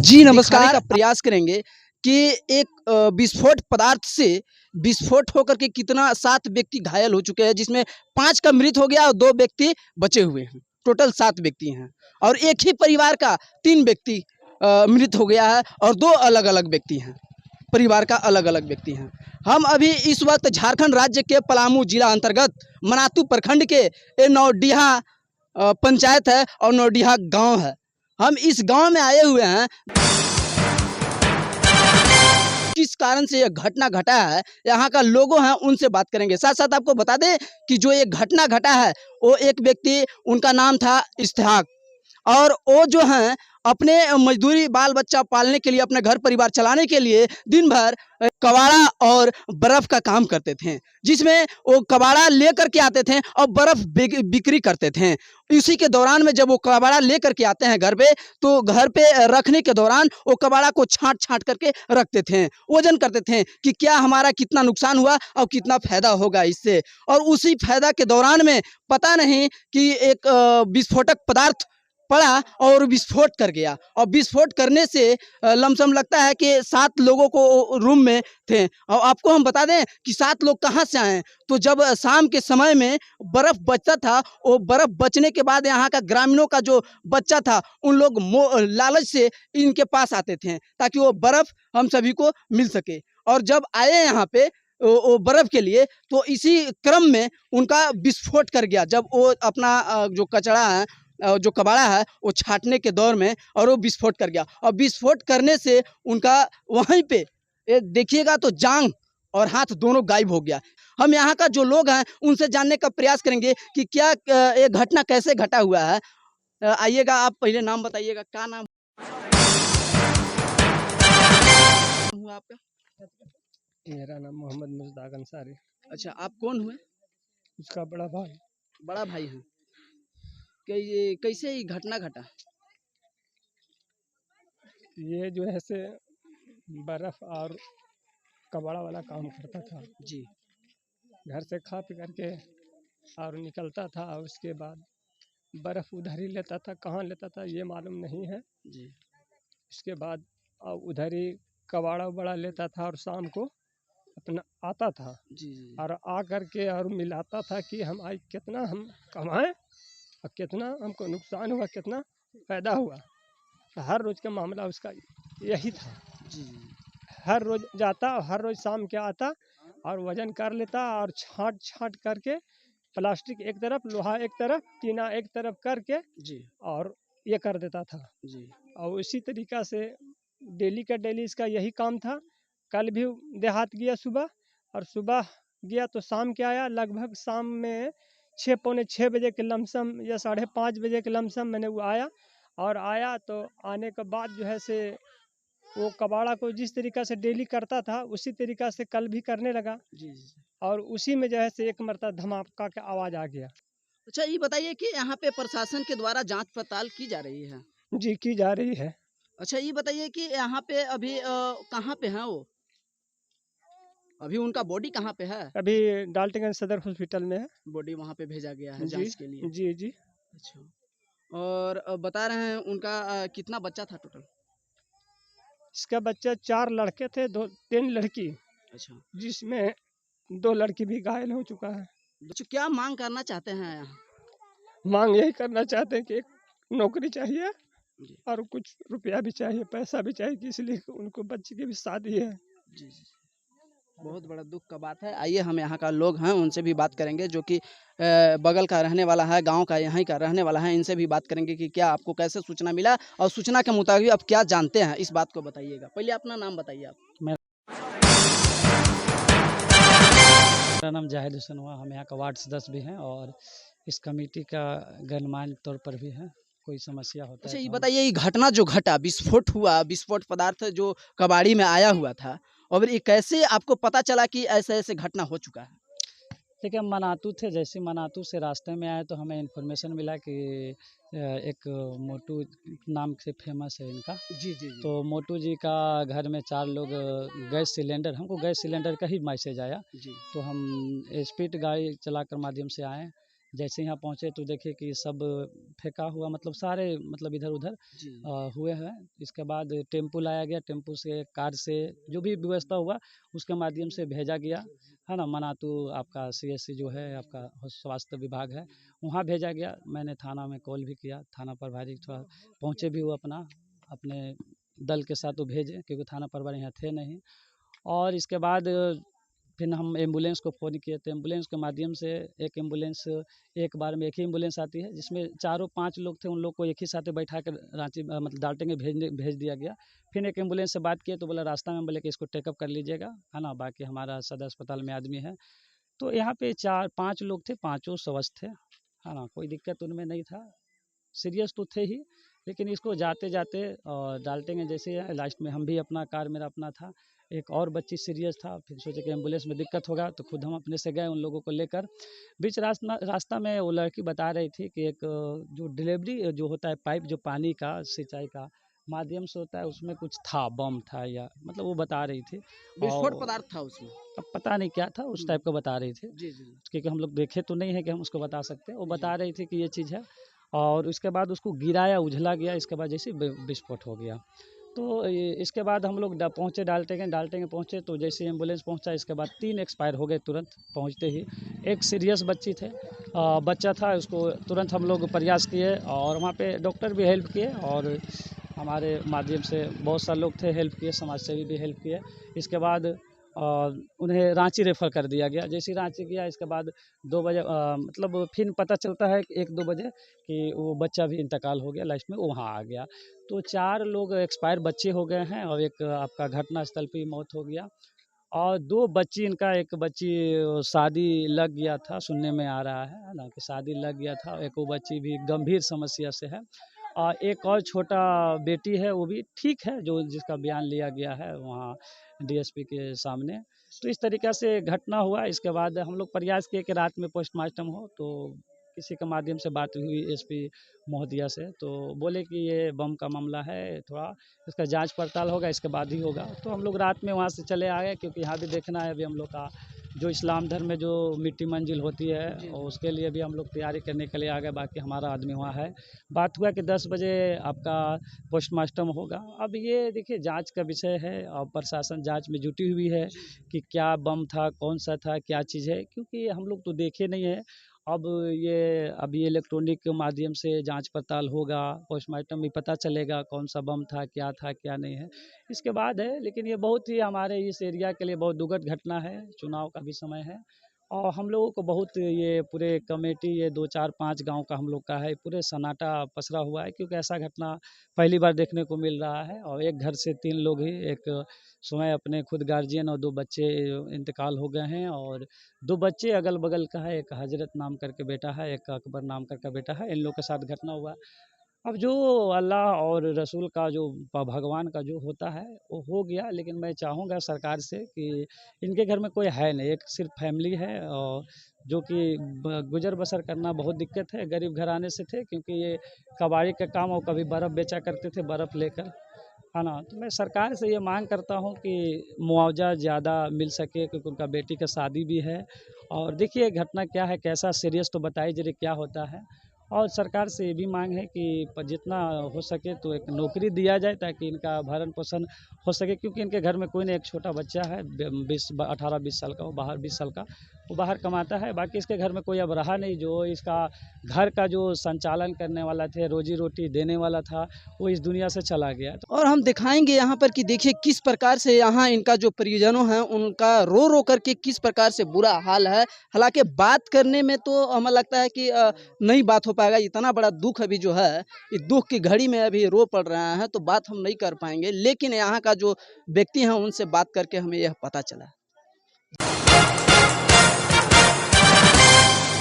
जी नमस्कार का प्रयास करेंगे कि एक विस्फोट पदार्थ से विस्फोट होकर के कितना 7 व्यक्ति घायल हो चुके हैं, जिसमें 5 का मृत हो गया और 2 व्यक्ति बचे हुए हैं। टोटल 7 व्यक्ति हैं और एक ही परिवार का 3 व्यक्ति मृत हो गया है और 2 अलग-अलग व्यक्ति हैं, परिवार का अलग-अलग व्यक्ति हैं। हम अभी इस वक्त झारखंड राज्य के पलामू जिला अंतर्गत मनातू प्रखंड के नौडीहा पंचायत है और नौडीहा गाँव है। हम इस गाँव में आए हुए हैं, किस कारण से यह घटना घटा है, यहाँ का लोगों हैं उनसे बात करेंगे। साथ-साथ आपको बता दें कि जो ये घटना घटा है, वो एक व्यक्ति, उनका नाम था इश्तिहाक और वो जो हैं अपने मजदूरी बाल-बच्चा पालने के लिए, अपने घर परिवार चलाने के लिए दिन भर कबाड़ा और बर्फ़ का काम करते थे, जिसमें वो कबाड़ा लेकर के आते थे और बर्फ़ बिक्री करते थे। इसी के दौरान में जब वो कबाड़ा लेकर के आते हैं घर पे, तो घर पे रखने के दौरान वो कबाड़ा को छाँट-छाँट करके रखते थे। वज़न करते थे कि क्या हमारा कितना नुकसान हुआ और कितना फ़ायदा होगा इससे, और उसी फ़ायदा के दौरान में पता नहीं कि एक विस्फोटक पदार्थ पड़ा और विस्फोट कर गया और विस्फोट करने से लमसम लगता है कि 7 लोगों को रूम में थे। और आपको हम बता दें कि 7 लोग कहाँ से आए हैं, तो जब शाम के समय में बर्फ़ बचता था, वो बर्फ़ बचने के बाद यहाँ का ग्रामीणों का जो बच्चा था, उन लोग लालच से इनके पास आते थे ताकि वो बर्फ़ हम सभी को मिल सके। और जब आए यहाँ पे वो बर्फ़ के लिए, तो इसी क्रम में उनका विस्फोट कर गया। जब वो अपना जो कचरा है, जो कबाड़ा है, वो छाँटने के दौर में और वो विस्फोट कर गया और विस्फोट करने से उनका वहीं पे देखिएगा तो जांघ और हाथ दोनों गायब हो गया। हम यहाँ का जो लोग हैं उनसे जानने का प्रयास करेंगे कि क्या ये घटना कैसे घटा हुआ है। आइएगा, आप पहले नाम बताइएगा, क्या नाम हुआ आपका? मेरा नाम मोहम्मद मुश्ताक अंसारी। अच्छा, आप कौन हुए? उसका बड़ा भाई। बड़ा भाई हैं। कैसे ये घटना घटा? ये जो है से बर्फ़ और कबाड़ा वाला काम करता था। जी। घर से खा पी करके और निकलता था और उसके बाद बर्फ़ उधर ही लेता था, कहाँ लेता था ये मालूम नहीं है। जी। उसके बाद उधर ही कबाड़ा वबाड़ा लेता था और शाम को अपना आता था जी, जी। और आ करके और मिलाता था कि हम आज कितना हम कमाएं और कितना हमको नुकसान हुआ, कितना फ़ायदा हुआ। हर रोज़ का मामला उसका यही था। जी, जी। हर रोज़ जाता और हर रोज़ शाम के आता और वज़न कर लेता और छाँट करके प्लास्टिक एक तरफ, लोहा एक तरफ, टीना एक तरफ करके जी। और ये कर देता था। जी। और उसी तरीक़ा से डेली का डेली इसका यही काम था। कल भी देहात गया सुबह और सुबह गया तो शाम के आया, लगभग शाम में 6 पौने 6 बजे के लमसम या 5:30 बजे के लमसम मैंने वो आया और आया तो आने के बाद जो है से वो कबाड़ा को जिस तरीक़ा से डेली करता था उसी तरीक़ा से कल भी करने लगा जी, जी। और उसी में जो है से एक मरतबा धमाका का आवाज़ आ गया। अच्छा, ये बताइए कि यहाँ पे प्रशासन के द्वारा जाँच पड़ताल की जा रही है। जी, की जा रही है। अच्छा, ये बताइए कि यहाँ पे अभी कहाँ पे हैं वो? अभी उनका बॉडी कहाँ पे है? अभी डाल्टनगंज सदर हॉस्पिटल में है। बॉडी वहाँ पे भेजा गया है जी, जाँच के लिए। जी, जी। अच्छा, और बता रहे हैं उनका कितना बच्चा था टोटल? इसका बच्चा 4 लड़के थे, 3 लड़की, अच्छा। जिसमें 2 लड़की भी घायल हो चुका है। अच्छा, क्या माँग करना चाहते हैं यहाँ? माँग यही करना चाहते हैं कि एक नौकरी चाहिए जी। और कुछ रुपया भी चाहिए, पैसा भी चाहिए कि इसलिए उनको बच्चे की भी शादी है। जी, जी। बहुत बड़ा दुःख का बात है। आइए, हम यहाँ का लोग हैं उनसे भी बात करेंगे, जो कि बगल का रहने वाला है, गाँव का यहीं का रहने वाला है। इनसे भी बात करेंगे कि क्या आपको कैसे सूचना मिला और सूचना के मुताबिक आप क्या जानते हैं, इस बात को बताइएगा। पहले अपना नाम बताइए आप। मेरा नाम जाहिद हुसैन हुआ। हम यहाँ का वार्ड सदस्य भी हैं और इस कमेटी का गणमान्य तौर पर भी है। कोई समस्या होता अच्छा, है ये तो हम बताइए, ये घटना जो घटा, विस्फोट हुआ, विस्फोट पदार्थ जो कबाड़ी में आया हुआ था, और ये कैसे आपको पता चला कि ऐसे-ऐसे घटना हो चुका है? देखिए, हम मनातू थे, जैसे मनातू से रास्ते में आए तो हमें इन्फॉर्मेशन मिला कि एक मोटू नाम से फेमस है इनका। जी, जी, जी। तो मोटू जी का घर में 4 लोग गैस सिलेंडर, हमको गैस सिलेंडर का ही मैसेज आया। जी। तो हम स्पीड गाड़ी चलाकर माध्यम से आए, जैसे यहाँ पहुँचे तो देखे कि सब फेंका हुआ, मतलब सारे मतलब इधर उधर जी हुए हैं। इसके बाद टेम्पू लाया गया, टेम्पू से, कार से, जो भी व्यवस्था हुआ उसके माध्यम से भेजा गया, है ना। मनातू आपका CSC जो है आपका स्वास्थ्य विभाग है, वहाँ भेजा गया। मैंने थाना में कॉल भी किया, थाना प्रभारी थोड़ा पहुँचे भी, वो अपने दल के साथ वो भेजे, क्योंकि थाना प्रभारी यहाँ थे नहीं। और इसके बाद फिर हम एम्बुलेंस को फ़ोन किए, तो एम्बुलेंस के माध्यम से एक एम्बुलेंस, एक बार में एक ही एम्बुलेंस आती है, जिसमें 4-5 लोग थे, उन लोग को एक ही साथ बैठा कर रांची मतलब डाल्टनगंज भेज दिया गया। फिर एक एम्बुलेंस से बात किए तो बोला रास्ता में, बोले कि इसको टेकअप कर लीजिएगा, है ना, बाकी हमारा सदर अस्पताल में आदमी है। तो यहाँ पे 4-5 लोग थे, पाँचों स्वस्थ थे, है ना, कोई दिक्कत उनमें नहीं था। सीरियस तो थे ही, लेकिन इसको जाते जाते डाल्टनगंज जैसे लास्ट में हम भी अपना कार, मेरा अपना था, एक और बच्ची सीरियस था। फिर सोचे कि एम्बुलेंस में दिक्कत होगा, तो खुद हम अपने से गए उन लोगों को लेकर। बीच रास्ता में वो लड़की बता रही थी कि एक जो डिलीवरी जो होता है पाइप, जो पानी का सिंचाई का माध्यम से होता है, उसमें कुछ था, बम था, या मतलब वो बता रही थी। विस्फोट और पदार्थ था उसमें। अब पता नहीं क्या था, उस टाइप का बता रही थी, जी जी क्योंकि हम लोग देखे तो नहीं है कि हम उसको बता सकते हैं। वो जी बता रही थी कि ये चीज़ है, और उसके बाद उसको गिराया, उझला गया, इसके बाद जैसे विस्फोट हो गया। तो इसके बाद हम लोग पहुँचे डाल्टनगंज पहुँचे, तो जैसे एम्बुलेंस पहुँचा, इसके बाद 3 एक्सपायर हो गए तुरंत पहुँचते ही। एक सीरियस बच्ची थे, बच्चा था, उसको तुरंत हम लोग प्रयास किए, और वहाँ पे डॉक्टर भी हेल्प किए, और हमारे माध्यम से बहुत सारे लोग थे, हेल्प किए, समाज सेवी भी हेल्प किए। इसके बाद उन्हें रांची रेफ़र कर दिया गया। जैसे ही रांची गया, इसके बाद 2 बजे मतलब फिर पता चलता है कि 1-2 बजे कि वो बच्चा भी इंतकाल हो गया, लास्ट में वो वहाँ आ गया। तो 4 लोग एक्सपायर बच्चे हो गए हैं, और एक आपका घटनास्थल पे ही मौत हो गया। और 2 बच्ची, इनका एक बच्ची शादी लग गया था, सुनने में आ रहा है ना, कि शादी लग गया था। एक वो बच्ची भी गंभीर समस्या से है, और एक और छोटा बेटी है, वो भी ठीक है, जो जिसका बयान लिया गया है वहाँ DSP के सामने। तो इस तरीक़े से घटना हुआ। इसके बाद हम लोग प्रयास किए कि रात में पोस्टमार्टम हो, तो किसी के माध्यम से बात हुई SP महोदया से, तो बोले कि ये बम का मामला है, थोड़ा इसका जांच पड़ताल होगा, इसके बाद ही होगा। तो हम लोग रात में वहाँ से चले आ गए, क्योंकि यहाँ भी देखना है अभी हम लोग का जो इस्लाम धर्म में जो मिट्टी मंजिल होती है, और उसके लिए भी हम लोग तैयारी करने के लिए आ गए। बाकी हमारा आदमी वहाँ है। बात हुआ कि 10 बजे आपका पोस्टमार्टम होगा। अब ये देखिए जांच का विषय है, और प्रशासन जांच में जुटी हुई है कि क्या बम था, कौन सा था, क्या चीज़ है, क्योंकि हम लोग तो देखे नहीं है। अभी इलेक्ट्रॉनिक के माध्यम से जांच पड़ताल होगा, पोस्टमार्टम में पता चलेगा कौन सा बम था क्या नहीं है, इसके बाद है। लेकिन ये बहुत ही हमारे इस एरिया के लिए बहुत दुखद घटना है, चुनाव का भी समय है, और हम लोगों को बहुत ये पूरे कमेटी, ये 2-4-5 गांव का हम लोग का है, पूरे सन्नाटा पसरा हुआ है, क्योंकि ऐसा घटना पहली बार देखने को मिल रहा है। और एक घर से 3 लोग ही, एक स्वयं अपने खुद गार्जियन और 2 बच्चे इंतकाल हो गए हैं, और 2 बच्चे अगल-बगल का है, एक हजरत नाम करके बेटा है, एक अकबर नाम करके बेटा है, इन लोग के साथ घटना हुआ। अब जो अल्लाह और रसूल का जो भगवान का जो होता है वो हो गया, लेकिन मैं चाहूँगा सरकार से कि इनके घर में कोई है नहीं, एक सिर्फ फैमिली है, और जो कि गुजर बसर करना बहुत दिक्कत है, गरीब घराने से थे, क्योंकि ये कबाड़ी का काम, और कभी बर्फ़ बेचा करते थे, बर्फ़ लेकर, है ना। तो मैं सरकार से ये मांग करता हूँ कि मुआवजा ज़्यादा मिल सके, क्योंकि उनका बेटी का शादी भी है। और देखिए घटना क्या है, कैसा सीरियस, तो बताइए जरा क्या होता है। और सरकार से ये भी मांग है कि जितना हो सके तो एक नौकरी दिया जाए, ताकि इनका भरण पोषण हो सके, क्योंकि इनके घर में कोई नहीं, एक छोटा बच्चा है 18-20 साल का, वो बाहर 20 साल का, वो बाहर कमाता है। बाकी इसके घर में कोई अब रहा नहीं, जो इसका घर का जो संचालन करने वाला थे, रोजी रोटी देने वाला था, वो इस दुनिया से चला गया। और हम दिखाएंगे यहाँ पर कि देखिए किस प्रकार से यहाँ इनका जो परिजनों हैं उनका रो रो करके किस प्रकार से बुरा हाल है। हालांकि बात करने में तो हमें लगता है कि नहीं बात हो पाएगा, इतना बड़ा दुख अभी जो है, इस दुख की घड़ी में अभी रो पड़ रहे हैं, तो बात हम नहीं कर पाएंगे। लेकिन यहाँ का जो व्यक्ति हैं उनसे बात करके हमें यह पता चला।